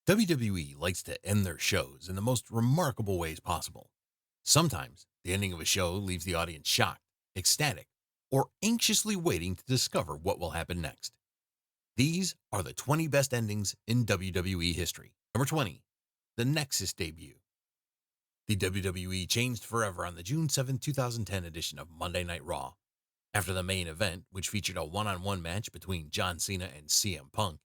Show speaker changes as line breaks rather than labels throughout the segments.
WWE likes to end their shows in the most remarkable ways possible. Sometimes the ending of a show leaves the audience shocked, ecstatic, or anxiously waiting to discover what will happen next. These are the 20 best endings in WWE history. Number 20, the Nexus debut. The WWE changed forever on the June 7, 2010 edition of Monday Night Raw. After the main event, which featured a one-on-one match between John Cena and CM Punk,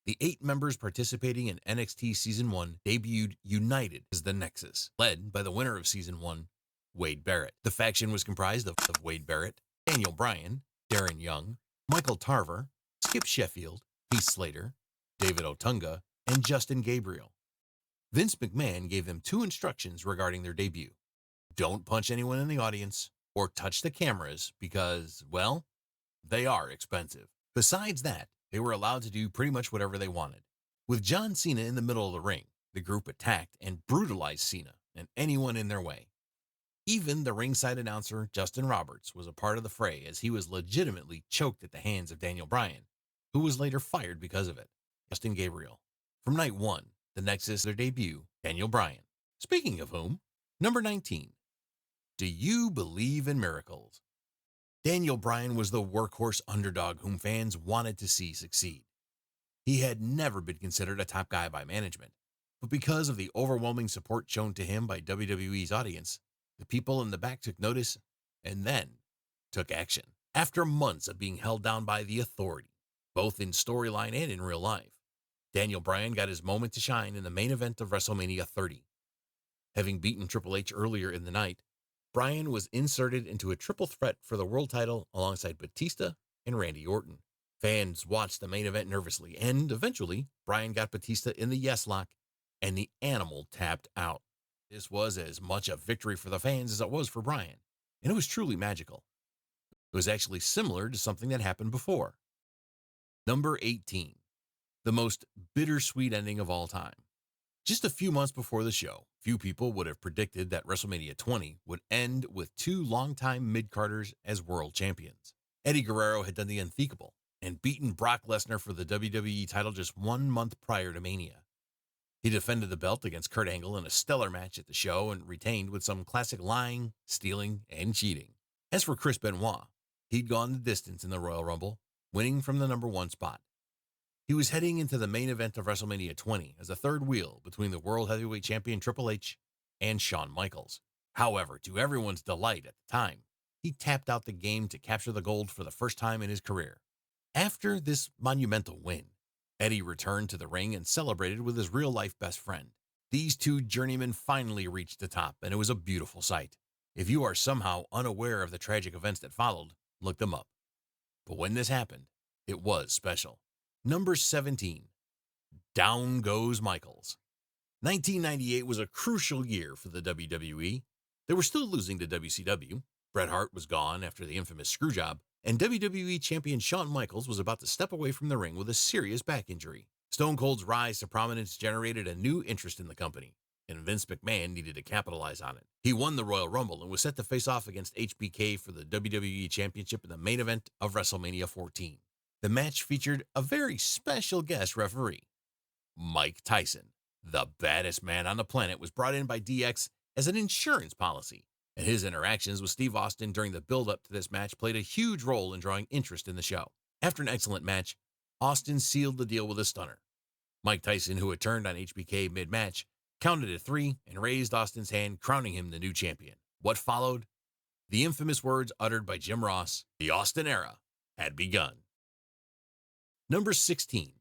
the 8 members participating in NXT Season 1 debuted united as the Nexus, led by the winner of Season 1, Wade Barrett. The faction was comprised of Wade Barrett, Daniel Bryan, Darren Young, Michael Tarver, Skip Sheffield, Heath Slater, David Otunga, and Justin Gabriel. Vince McMahon gave them 2 instructions regarding their debut. Don't punch anyone in the audience or touch the cameras because, well, they are expensive. Besides that, they were allowed to do pretty much whatever they wanted. With John Cena in the middle of the ring, the group attacked and brutalized Cena and anyone in their way. Even the ringside announcer, Justin Roberts, was a part of the fray as he was legitimately choked at the hands of Daniel Bryan, who was later fired because of it. Justin Gabriel. From night 1, the Nexus, their debut, Daniel Bryan. Speaking of whom, number 19. Do you believe in miracles? Daniel Bryan was the workhorse underdog whom fans wanted to see succeed. He had never been considered a top guy by management, but because of the overwhelming support shown to him by WWE's audience, the people in the back took notice and then took action. After months of being held down by the Authority, both in storyline and in real life, Daniel Bryan got his moment to shine in the main event of WrestleMania 30. Having beaten Triple H earlier in the night, Bryan was inserted into a triple threat for the world title alongside Batista and Randy Orton. Fans watched the main event nervously, and eventually, Bryan got Batista in the yes lock, and the animal tapped out. This was as much a victory for the fans as it was for Bryan, and it was truly magical. It was actually similar to something that happened before. Number 18, the most bittersweet ending of all time. Just a few months before the show, few people would have predicted that WrestleMania 20 would end with 2 longtime mid-carders as world champions. Eddie Guerrero had done the unthinkable and beaten Brock Lesnar for the WWE title just 1 month prior to Mania. He defended the belt against Kurt Angle in a stellar match at the show and retained with some classic lying, stealing, and cheating. As for Chris Benoit, he'd gone the distance in the Royal Rumble, winning from the number 1 spot. He was heading into the main event of WrestleMania 20 as a third wheel between the World Heavyweight Champion Triple H and Shawn Michaels. However, to everyone's delight at the time, he tapped out the game to capture the gold for the first time in his career. After this monumental win, Eddie returned to the ring and celebrated with his real-life best friend. These 2 journeymen finally reached the top, and it was a beautiful sight. If you are somehow unaware of the tragic events that followed, look them up. But when this happened, it was special. Number 17, down goes Michaels. 1998 was a crucial year for the WWE. They were still losing to WCW. Bret Hart was gone after the infamous screwjob, and WWE champion Shawn Michaels was about to step away from the ring with a serious back injury. Stone Cold's rise to prominence generated a new interest in the company, and Vince McMahon needed to capitalize on it. He won the Royal Rumble and was set to face off against HBK for the WWE Championship in the main event of WrestleMania 14. The match featured a very special guest referee. Mike Tyson, the baddest man on the planet, was brought in by DX as an insurance policy, and his interactions with Steve Austin during the build-up to this match played a huge role in drawing interest in the show. After an excellent match, Austin sealed the deal with a stunner. Mike Tyson, who had turned on HBK mid-match, counted at 3 and raised Austin's hand, crowning him the new champion. What followed? The infamous words uttered by Jim Ross, the Austin era had begun. Number 16,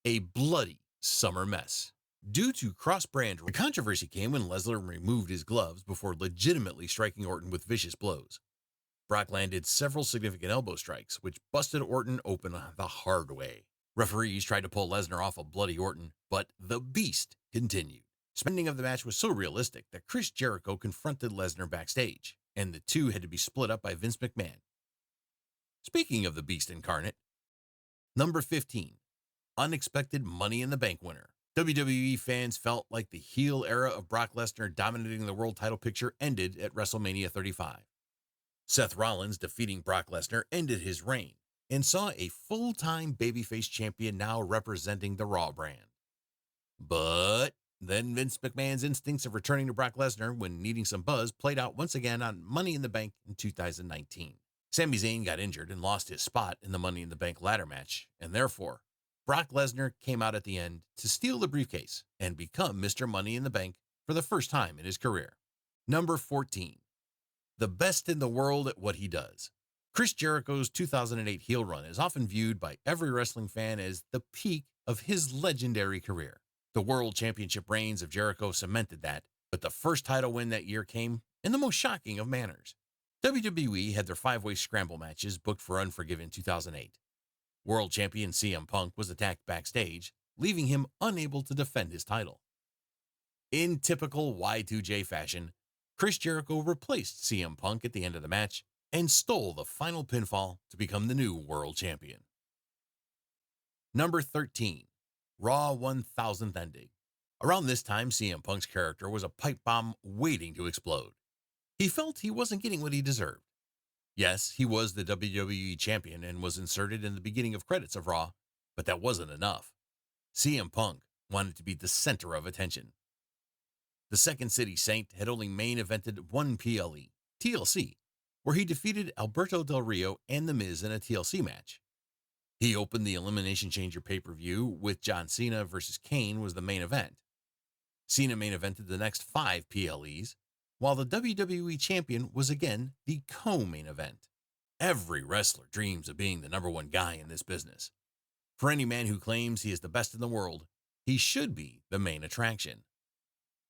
a bloody summer mess. Due to cross-brand, the controversy came when Lesnar removed his gloves before legitimately striking Orton with vicious blows. Brock landed several significant elbow strikes, which busted Orton open the hard way. Referees tried to pull Lesnar off of bloody Orton, but the beast continued. Spending of the match was so realistic that Chris Jericho confronted Lesnar backstage, and the 2 had to be split up by Vince McMahon. Speaking of the beast incarnate, number 15, unexpected Money in the Bank winner. WWE fans felt like the heel era of Brock Lesnar dominating the world title picture ended at WrestleMania 35. Seth Rollins defeating Brock Lesnar ended his reign and saw a full-time babyface champion now representing the Raw brand. But then Vince McMahon's instincts of returning to Brock Lesnar when needing some buzz played out once again on Money in the Bank in 2019. Sami Zayn got injured and lost his spot in the Money in the Bank ladder match, and therefore, Brock Lesnar came out at the end to steal the briefcase and become Mr. Money in the Bank for the first time in his career. Number 14. The best in the world at what he does. Chris Jericho's 2008 heel run is often viewed by every wrestling fan as the peak of his legendary career. The World Championship reigns of Jericho cemented that, but the first title win that year came in the most shocking of manners. WWE had their five-way scramble matches booked for Unforgiven 2008. World champion CM Punk was attacked backstage, leaving him unable to defend his title. In typical Y2J fashion, Chris Jericho replaced CM Punk at the end of the match and stole the final pinfall to become the new world champion. Number 13. Raw 1000th ending. Around this time, CM Punk's character was a pipe bomb waiting to explode. He felt he wasn't getting what he deserved. Yes, he was the WWE champion and was inserted in the beginning of credits of Raw, but that wasn't enough. CM Punk wanted to be the center of attention. The Second City Saint had only main evented one PLE, TLC, where he defeated Alberto Del Rio and The Miz in a TLC match. He opened the Elimination Changer pay-per-view with John Cena versus Kane was the main event. Cena main evented the next 5 PLEs, while the WWE champion was again the co-main event. Every wrestler dreams of being the number one guy in this business. For any man who claims he is the best in the world, he should be the main attraction.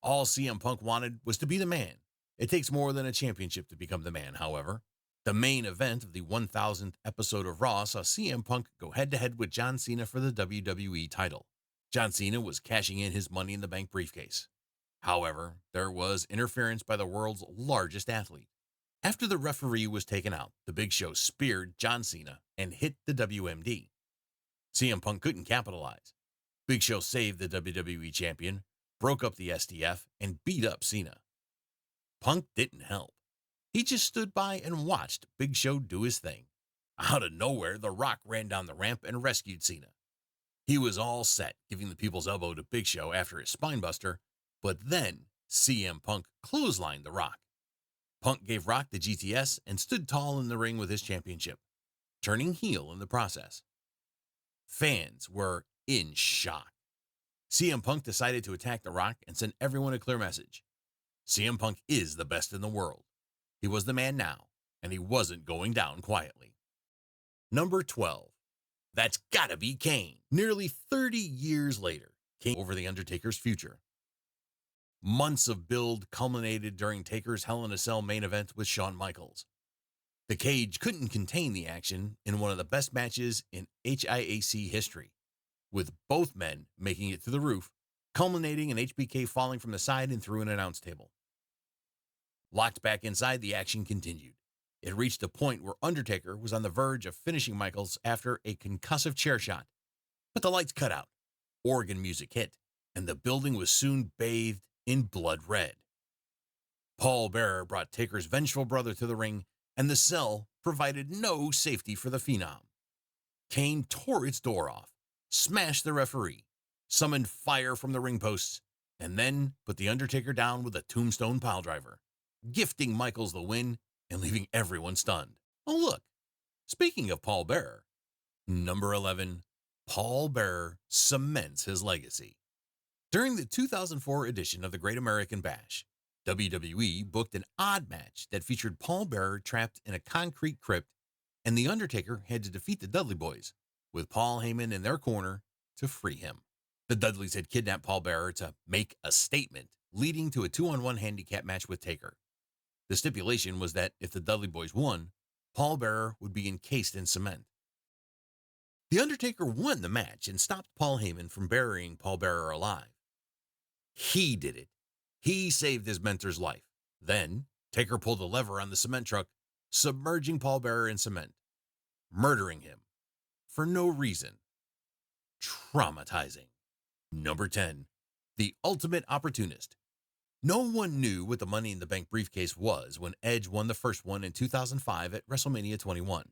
All CM Punk wanted was to be the man. It takes more than a championship to become the man, however. The main event of the 1000th episode of Raw saw CM Punk go head-to-head with John Cena for the WWE title. John Cena was cashing in his Money in the Bank briefcase. However, there was interference by the world's largest athlete. After the referee was taken out, the Big Show speared John Cena and hit the WMD. CM Punk couldn't capitalize. Big Show saved the WWE champion, broke up the STF, and beat up Cena. Punk didn't help. He just stood by and watched Big Show do his thing. Out of nowhere, The Rock ran down the ramp and rescued Cena. He was all set, giving the people's elbow to Big Show after his spinebuster, but then CM Punk clotheslined The Rock. Punk gave Rock the GTS and stood tall in the ring with his championship, turning heel in the process. Fans were in shock. CM Punk decided to attack The Rock and send everyone a clear message. CM Punk is the best in the world. He was the man now, and he wasn't going down quietly. Number 12. That's gotta be Kane. Nearly 30 years later, Kane over The Undertaker's future. Months of build culminated during Taker's Hell in a Cell main event with Shawn Michaels. The cage couldn't contain the action in one of the best matches in HIAC history, with both men making it to the roof, culminating in HBK falling from the side and through an announce table. Locked back inside, the action continued. It reached a point where Undertaker was on the verge of finishing Michaels after a concussive chair shot. But the lights cut out, organ music hit, and the building was soon bathed in blood red. Paul Bearer brought Taker's vengeful brother to the ring, and the cell provided no safety for the Phenom. Kane tore its door off, smashed the referee, summoned fire from the ring posts, and then put The Undertaker down with a tombstone piledriver, gifting Michaels the win and leaving everyone stunned. Oh, look, speaking of Paul Bearer, number 11, Paul Bearer cements his legacy. During the 2004 edition of the Great American Bash, WWE booked an odd match that featured Paul Bearer trapped in a concrete crypt, and The Undertaker had to defeat the Dudley Boys, with Paul Heyman in their corner to free him. The Dudleys had kidnapped Paul Bearer to make a statement, leading to a 2-on-1 handicap match with Taker. The stipulation was that if the Dudley Boys won, Paul Bearer would be encased in cement. The Undertaker won the match and stopped Paul Heyman from burying Paul Bearer alive. He did it. He saved his mentor's life. Then, Taker pulled the lever on the cement truck, submerging Paul Bearer in cement, murdering him for no reason. Traumatizing. Number 10. The Ultimate Opportunist. No one knew what the Money in the Bank briefcase was when Edge won the first one in 2005 at WrestleMania 21.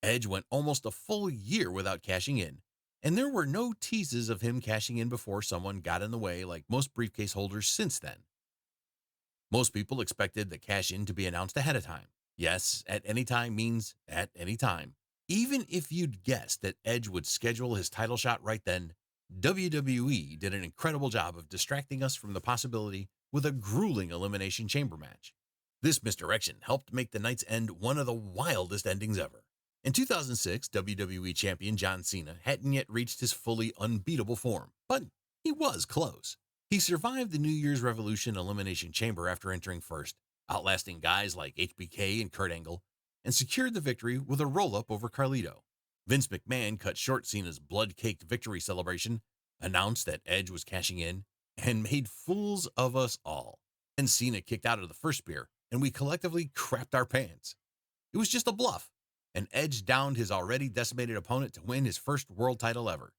Edge went almost a full year without cashing in, And there were no teases of him cashing in before someone got in the way like most briefcase holders since then. Most people expected the cash in to be announced ahead of time. Yes, at any time means at any time. Even if you'd guessed that Edge would schedule his title shot right then, WWE did an incredible job of distracting us from the possibility with a grueling Elimination Chamber match. This misdirection helped make the night's end one of the wildest endings ever. In 2006, WWE Champion John Cena hadn't yet reached his fully unbeatable form, but he was close. He survived the New Year's Revolution Elimination Chamber after entering first, outlasting guys like HBK and Kurt Angle, and secured the victory with a roll-up over Carlito. Vince McMahon cut short Cena's blood-caked victory celebration, announced that Edge was cashing in, and made fools of us all. And Cena kicked out of the first spear, and we collectively crapped our pants. It was just a bluff, and Edge downed his already decimated opponent to win his first world title ever.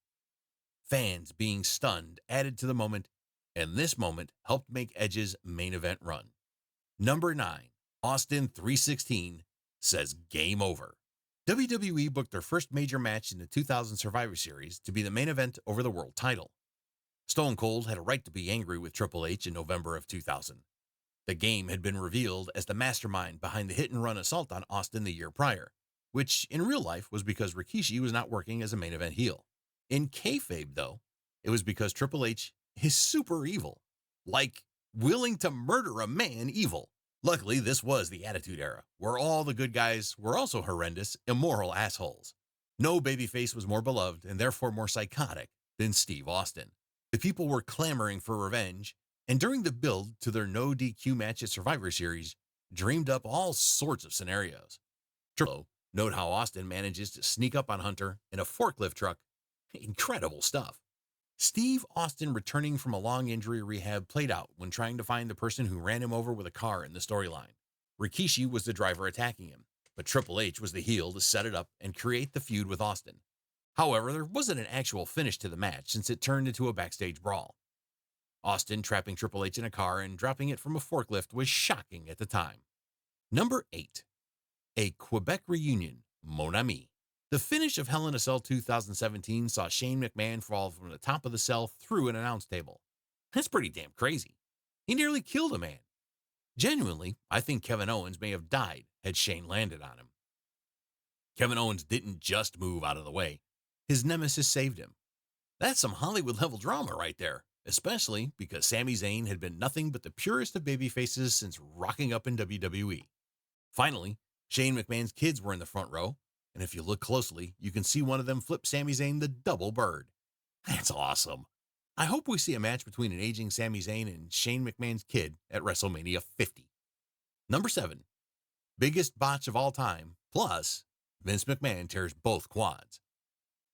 Fans being stunned added to the moment, and this moment helped make Edge's main event run. Number 9, Austin 316 says game over. WWE booked their first major match in the 2000 Survivor Series to be the main event over the world title. Stone Cold had a right to be angry with Triple H in November of 2000. The game had been revealed as the mastermind behind the hit-and-run assault on Austin the year prior, which in real life was because Rikishi was not working as a main event heel. In kayfabe, though, it was because Triple H is super evil, like willing to murder a man evil. Luckily, this was the Attitude Era, where all the good guys were also horrendous, immoral assholes. No babyface was more beloved and therefore more psychotic than Steve Austin. The people were clamoring for revenge, and during the build to their no DQ match at Survivor Series, dreamed up all sorts of scenarios. Note how Austin manages to sneak up on Hunter in a forklift truck. Incredible stuff. Steve Austin returning from a long injury rehab played out when trying to find the person who ran him over with a car in the storyline. Rikishi was the driver attacking him, but Triple H was the heel to set it up and create the feud with Austin. However, there wasn't an actual finish to the match since it turned into a backstage brawl. Austin trapping Triple H in a car and dropping it from a forklift was shocking at the time. Number 8. A Quebec reunion, Mon Ami. The finish of Hell in a Cell 2017 saw Shane McMahon fall from the top of the cell through an announce table. That's pretty damn crazy. He nearly killed a man. Genuinely, I think Kevin Owens may have died had Shane landed on him. Kevin Owens didn't just move out of the way. His nemesis saved him. That's some Hollywood-level drama right there, especially because Sami Zayn had been nothing but the purest of babyfaces since rocking up in WWE. Finally, Shane McMahon's kids were in the front row, and if you look closely, you can see one of them flip Sami Zayn the double bird. That's awesome. I hope we see a match between an aging Sami Zayn and Shane McMahon's kid at WrestleMania 50. Number 7. Biggest botch of all time, plus Vince McMahon tears both quads.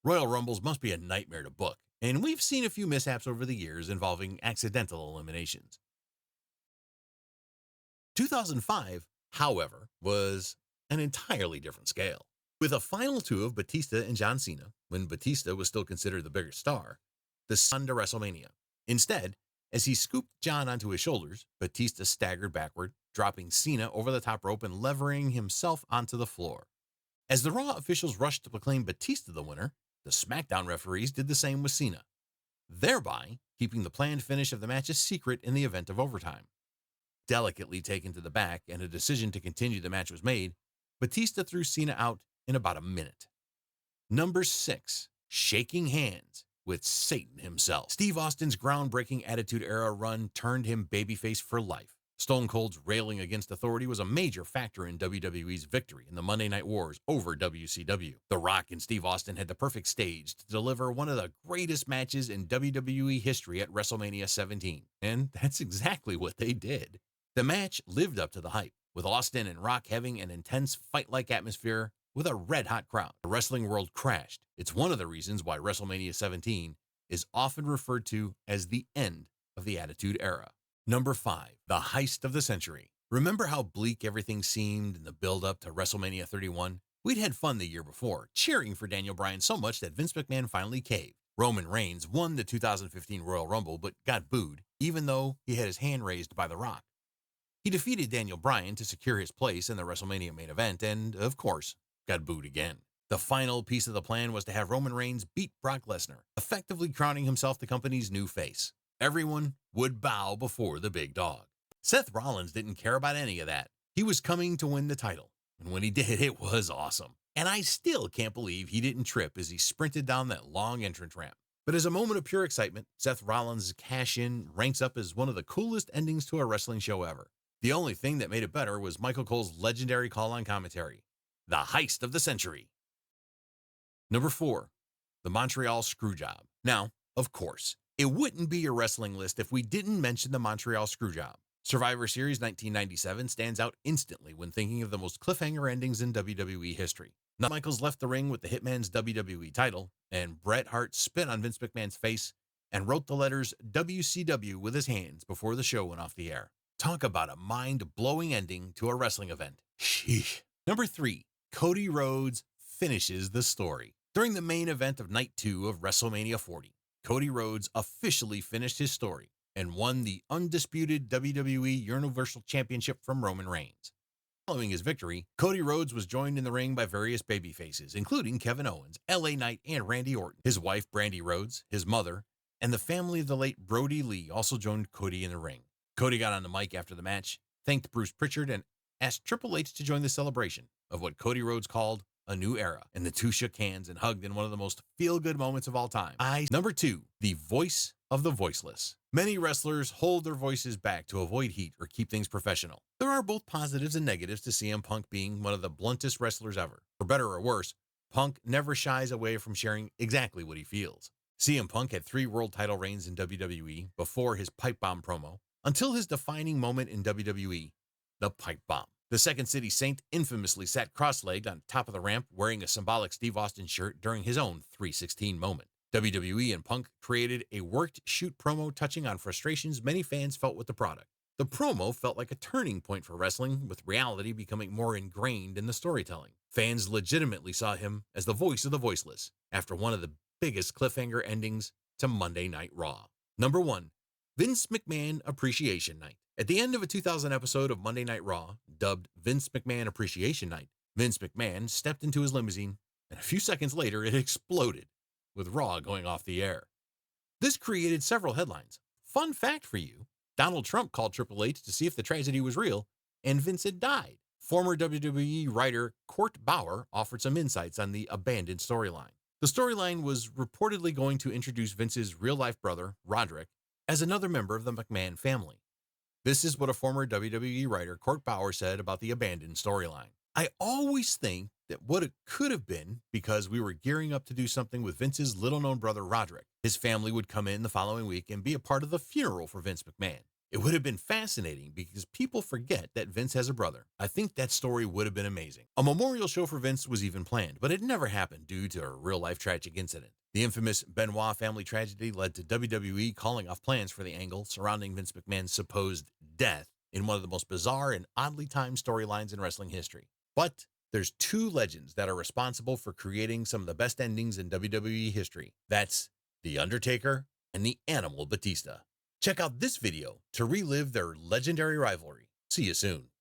Royal Rumbles must be a nightmare to book, and we've seen a few mishaps over the years involving accidental eliminations. 2005, however, was an entirely different scale. With a final two of Batista and John Cena, when Batista was still considered the bigger star, the sun to WrestleMania. Instead, as he scooped John onto his shoulders, Batista staggered backward, dropping Cena over the top rope and levering himself onto the floor. As the Raw officials rushed to proclaim Batista the winner, the SmackDown referees did the same with Cena, thereby keeping the planned finish of the match a secret in the event of overtime. Delicately taken to the back and a decision to continue the match was made, Batista threw Cena out in about a minute. Number 6, shaking hands with Satan himself. Steve Austin's groundbreaking Attitude Era run turned him babyface for life. Stone Cold's railing against authority was a major factor in WWE's victory in the Monday Night Wars over WCW. The Rock and Steve Austin had the perfect stage to deliver one of the greatest matches in WWE history at WrestleMania 17, and that's exactly what they did. The match lived up to the hype, with Austin and Rock having an intense fight-like atmosphere with a red-hot crowd. The wrestling world crashed. It's one of the reasons why WrestleMania 17 is often referred to as the end of the Attitude Era. Number 5, the heist of the century. Remember how bleak everything seemed in the build-up to WrestleMania 31? We'd had fun the year before, cheering for Daniel Bryan so much that Vince McMahon finally caved. Roman Reigns won the 2015 Royal Rumble but got booed, even though he had his hand raised by The Rock. He defeated Daniel Bryan to secure his place in the WrestleMania main event and, of course, got booed again. The final piece of the plan was to have Roman Reigns beat Brock Lesnar, effectively crowning himself the company's new face. Everyone would bow before the big dog. Seth Rollins didn't care about any of that. He was coming to win the title, and when he did, it was awesome. And I still can't believe he didn't trip as he sprinted down that long entrance ramp. But as a moment of pure excitement, Seth Rollins' cash-in ranks up as one of the coolest endings to a wrestling show ever. The only thing that made it better was Michael Cole's legendary call on commentary, the heist of the century. Number 4, the Montreal Screwjob. Now, of course, it wouldn't be a wrestling list if we didn't mention the Montreal Screwjob. Survivor Series 1997 stands out instantly when thinking of the most cliffhanger endings in WWE history. Now Michaels left the ring with the Hitman's WWE title, and Bret Hart spit on Vince McMahon's face and wrote the letters WCW with his hands before the show went off the air. Talk about a mind-blowing ending to a wrestling event. Sheesh. Number 3, Cody Rhodes finishes the story. During the main event of Night 2 of WrestleMania 40, Cody Rhodes officially finished his story and won the undisputed WWE Universal Championship from Roman Reigns. Following his victory, Cody Rhodes was joined in the ring by various babyfaces, including Kevin Owens, LA Knight, and Randy Orton. His wife, Brandi Rhodes, his mother, and the family of the late Brody Lee also joined Cody in the ring. Cody got on the mic after the match, thanked Bruce Pritchard, and asked Triple H to join the celebration of what Cody Rhodes called a new era, and the two shook hands and hugged in one of the most feel-good moments of all time. Number 2, the voice of the voiceless. Many wrestlers hold their voices back to avoid heat or keep things professional. There are both positives and negatives to CM Punk being one of the bluntest wrestlers ever. For better or worse, Punk never shies away from sharing exactly what he feels. CM Punk had 3 world title reigns in WWE before his pipe bomb promo, until his defining moment in WWE, the pipe bomb. The Second City Saint infamously sat cross-legged on top of the ramp wearing a symbolic Steve Austin shirt during his own 316 moment. WWE and Punk created a worked shoot promo touching on frustrations many fans felt with the product. The promo felt like a turning point for wrestling, with reality becoming more ingrained in the storytelling. Fans legitimately saw him as the voice of the voiceless after one of the biggest cliffhanger endings to Monday Night Raw. Number 1, Vince McMahon Appreciation Night. At the end of a 2000 episode of Monday Night Raw, dubbed Vince McMahon Appreciation Night, Vince McMahon stepped into his limousine, and a few seconds later it exploded, with Raw going off the air. This created several headlines. Fun fact for you, Donald Trump called Triple H to see if the tragedy was real, and Vince had died. Former WWE writer Court Bauer offered some insights on the abandoned storyline. The storyline was reportedly going to introduce Vince's real-life brother, Roderick, as another member of the McMahon family. This is what a former WWE writer, Court Bauer, said about the abandoned storyline. I always think that what it could have been, because we were gearing up to do something with Vince's little-known brother, Roderick. His family would come in the following week and be a part of the funeral for Vince McMahon. It would have been fascinating because people forget that Vince has a brother. I think that story would have been amazing. A memorial show for Vince was even planned, but it never happened due to a real-life tragic incident. The infamous Benoit family tragedy led to WWE calling off plans for the angle surrounding Vince McMahon's supposed death in one of the most bizarre and oddly timed storylines in wrestling history. But there's 2 legends that are responsible for creating some of the best endings in WWE history. That's The Undertaker and the Animal Batista. Check out this video to relive their legendary rivalry. See you soon.